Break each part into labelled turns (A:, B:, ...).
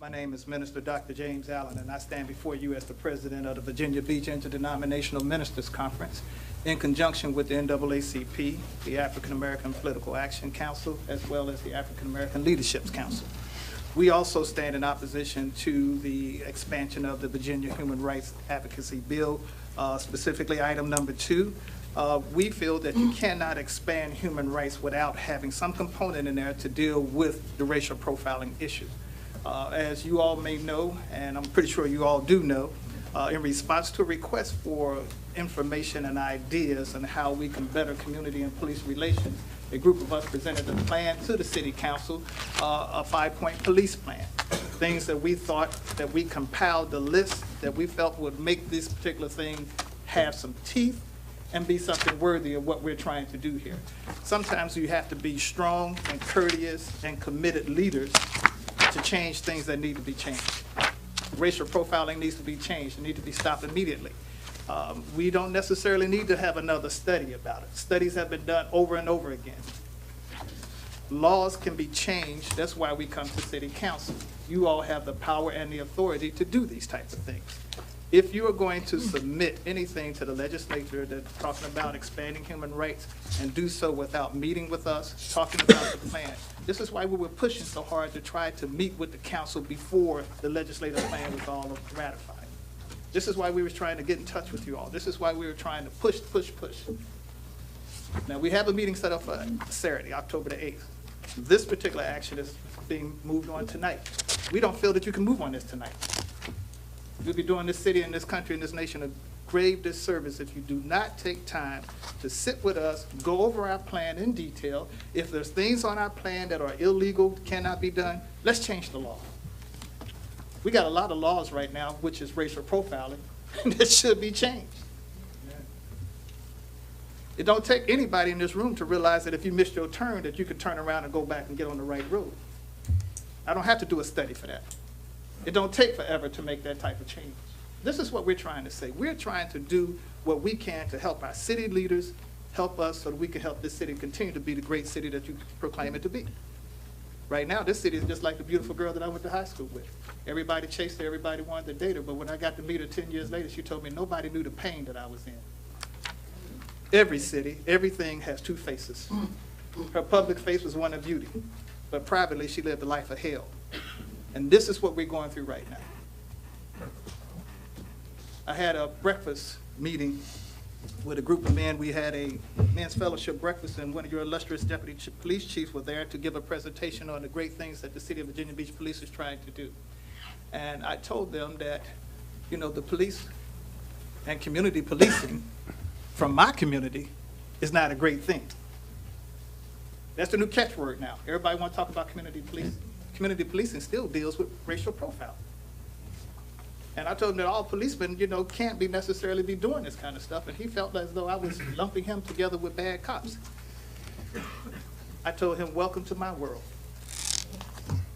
A: My name is Minister Dr. James Allen, and I stand before you as the president of the Virginia Beach Interdenominational Ministers Conference in conjunction with the NAACP, the African American Political Action Council, as well as the African American Leadership Council. We also stand in opposition to the expansion of the Virginia Human Rights Advocacy Bill, specifically item number 2. We feel that you cannot expand human rights without having some component in there to deal with the racial profiling issue. As you all may know, and I'm pretty sure you all do know, in response to a request for information and ideas on how we can better community and police relations, a group of us presented a plan to the City Council, a 5-point police plan. Things that we thought that we compiled the list that we felt would make this particular thing have some teeth and be something worthy of what we're trying to do here. Sometimes you have to be strong and courteous and committed leaders to change things that need to be changed. Racial profiling needs to be changed. It needs to be stopped immediately. We don't necessarily need to have another study about it. Studies have been done over and over again. Laws can be changed. That's why we come to City Council. You all have the power and the authority to do these types of things. If you are going to submit anything to the legislature that's talking about expanding human rights and do so without meeting with us, talking about the plan, this is why we were pushing so hard to try to meet with the council before the legislative plan was all ratified. This is why we were trying to get in touch with you all. This is why we were trying to push. Now, we have a meeting set up for Saturday, October the 8th. This particular action is being moved on tonight. We don't feel that you can move on this tonight. You'll be doing this city and this country and this nation a grave disservice if you do not take time to sit with us, go over our plan in detail. If there's things on our plan that are illegal, cannot be done, let's change the law. We got a lot of laws right now, which is racial profiling, that should be changed. It don't take anybody in this room to realize that if you missed your turn, that you can turn around and go back and get on the right road. I don't have to do a study for that. It don't take forever to make that type of change. This is what we're trying to say. We're trying to do what we can to help our city leaders, help us so that we can help this city continue to be the great city that you proclaim it to be. Right now, this city is just like the beautiful girl that I went to high school with. Everybody chased her, everybody wanted to date her, but when I got to meet her 10 years later, she told me nobody knew the pain that I was in. Every city, everything has two faces. Her public face was one of beauty, but privately she lived a life of hell. And this is what we're going through right now. I had a breakfast meeting with a group of men. We had a men's fellowship breakfast, and one of your illustrious deputy police chiefs were there to give a presentation on the great things that the city of Virginia Beach Police is trying to do. And I told them that, you know, the police and community policing from my community is not a great thing. That's the new catchword now. Everybody want to talk about community policing. Community policing still deals with racial profiling. And I told him that all policemen, you know, can't be necessarily be doing this kind of stuff, and he felt as though I was lumping him together with bad cops. I told him, welcome to my world.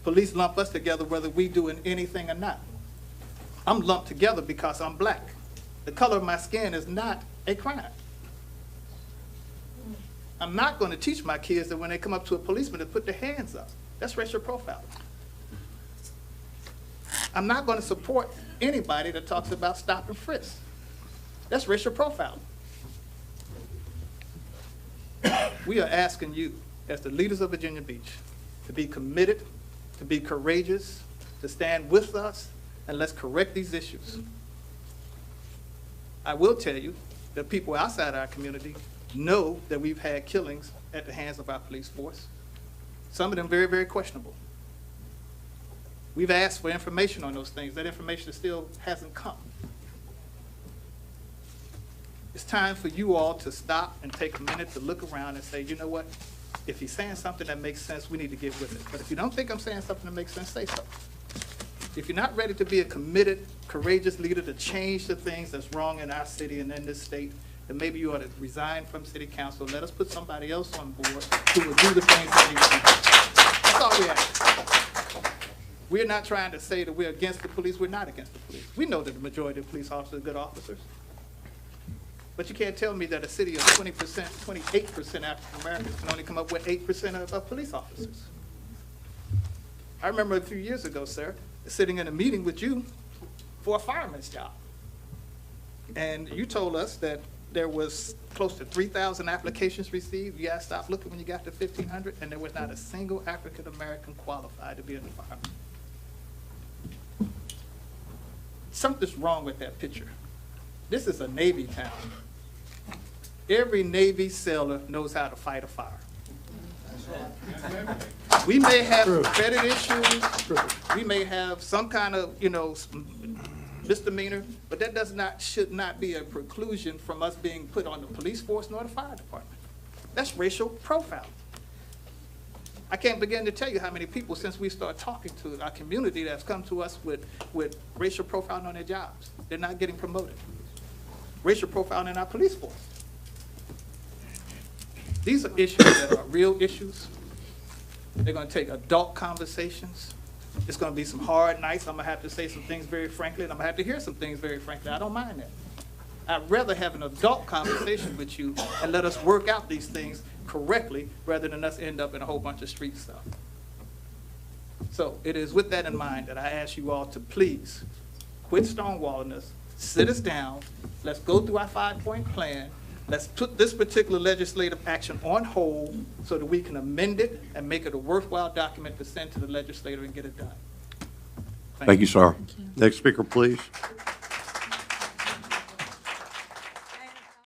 A: Police lump us together whether we doing anything or not. I'm lumped together because I'm black. The color of my skin is not a crime. I'm not going to teach my kids that when they come up to a policeman to put their hands up. That's racial profiling. I'm not going to support anybody that talks about stop and frisk. That's racial profiling. We are asking you, as the leaders of Virginia Beach, to be committed, to be courageous, to stand with us, and let's correct these issues. I will tell you that people outside our community know that we've had killings at the hands of our police force. Some of them very, very questionable. We've asked for information on those things. That information still hasn't come. It's time for you all to stop and take a minute to look around and say, you know what? If he's saying something that makes sense, we need to get with it. But if you don't think I'm saying something that makes sense, say so. If you're not ready to be a committed, courageous leader to change the things that's wrong in our city and in this state, then maybe you ought to resign from city council. Let us put somebody else on board who will do the things that need to be done. That's all we ask. We're not trying to say that we're against the police. We're not against the police. We know that the majority of police officers are good officers. But you can't tell me that a city of 20%, 28% African Americans can only come up with 8% of police officers. I remember a few years ago, sir, sitting in a meeting with you for a fireman's job. And you told us that there was close to 3,000 applications received. You guys stopped looking when you got to 1,500, and there was not a single African-American qualified to be in the fire. Something's wrong with that picture. This is a Navy town. Every Navy sailor knows how to fight a fire. We may have credit issues, we may have some kind of, misdemeanor, but that should not be a preclusion from us being put on the police force nor the fire department. That's racial profiling. I can't begin to tell you how many people, since we started talking to our community, that's come to us with racial profiling on their jobs. They're not getting promoted. Racial profiling in our police force. These are issues that are real issues. They're going to take adult conversations. It's going to be some hard nights. I'm going to have to say some things very frankly, and I'm going to have to hear some things very frankly. I don't mind that. I'd rather have an adult conversation with you and let us work out these things correctly rather than us end up in a whole bunch of street stuff. So it is with that in mind that I ask you all to please quit stonewalling us, sit us down, let's go through our 5-point plan, let's put this particular legislative action on hold so that we can amend it and make it a worthwhile document to send to the legislator and get it done.
B: Thank you, sir. Next speaker, please.